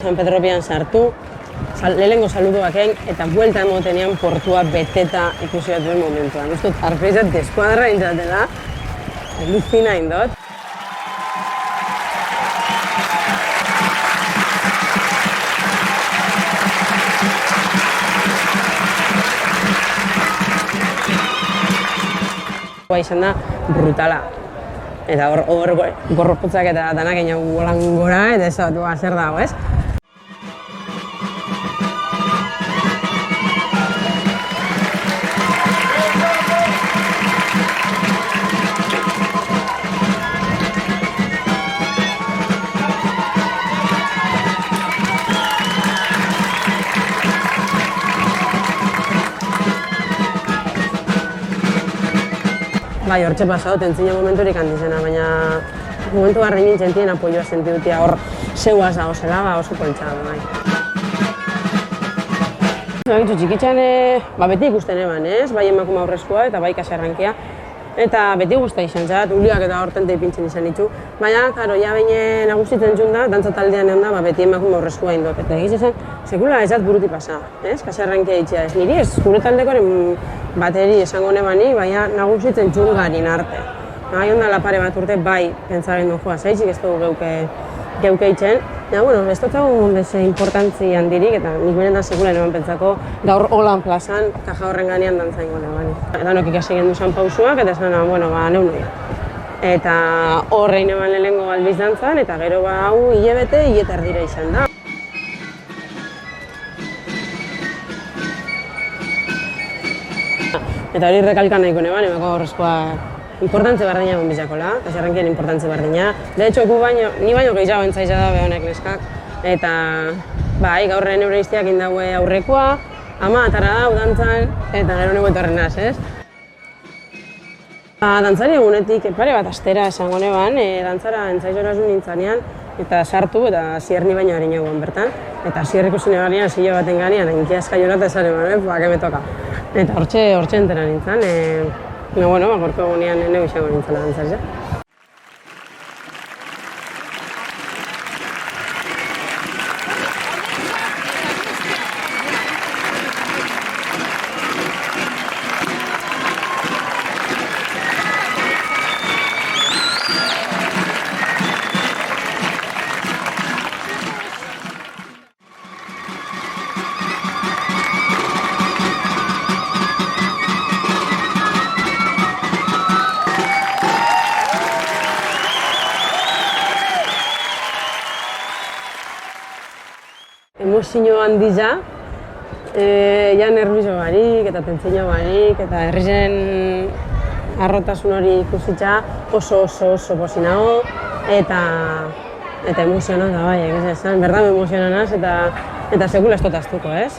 San Pedro Pian sartu, lehenengo saluduak egin eta buelta emotenean portua beteta ikusi bat duen momentuan. Uste dut, arpeizat deskuadra intzatela, luzina indot. Izan da brutala. Eta hor gorroputzak eta danak egin golan gora, eta ez da, zer dago, ez? Bai, hortxe pasau, tentzina momenturik handizena, baina momentu barri nintzen tien apoioa sentidutia hor zeuaz dago zela, oso poltsa, bai. Txikitxan beti ikusten eban, ez? Bai emakume aurrezkoa eta bai kaserrankia. Eta beti guztia izan zat, uliak eta hortente ipintzen izan ditu. Baina, karo, ja behin nagusitzen txun da, dantza taldean egon da, beti emakume aurrezkoa indot. Eta egiz esan, sekula ez dat buruti pasa, ez? Kaserrankia itxea ez. Niri ez, gure taldekoren bateri esango nebani, baina nagusitzen txun garin arte. Bai, ondala pare bat urte, bai, pentsaren du joa, zaitzik ez dugu geuke itxen. Ja, bueno, ez dut zagun beze importantzi handirik, eta nik benetan sekulen eman pentsako gaur holan plazan, kaja horren ganean dantza ingo nebani. Eta nok ikasi gendu zan pausuak, eta esan, bueno, neu noia. Eta horrein eman lehenengo albiz dantzan, eta gero hau hilebete, hiletar dira izan da. Eta hori rekalkan nahiko neban, emako horrezkoa importantze bardina egon bizakola, kaserrankien importantze bardina. De hecho, ni baino gehiago entzaiza da behonek neskak. Eta, bai, gaurren eure iztiak indaue aurrekoa, ama atara da, dantzan, eta gero nego etorren naz, ez? Dantzari egunetik pare bat astera esango neban, dantzara entzaizora zuen nintzanean, eta sartu eta zierni baino harin egon bertan. Eta zierriko zune ganean, zilo baten ganean, enkiazka jona eta esare man, que me toka. Eta hortxe entera nintzen, bueno, gorko egunean nego izango nintzela dantzarza. Emozio handiza, ja nervioso barik eta tentzio barik eta herrizen arrotasun hori ikusitza oso pozinago eta emozionat da bai, egiz esan, berdan emozionanaz eta sekula ez dut aztuko, ez?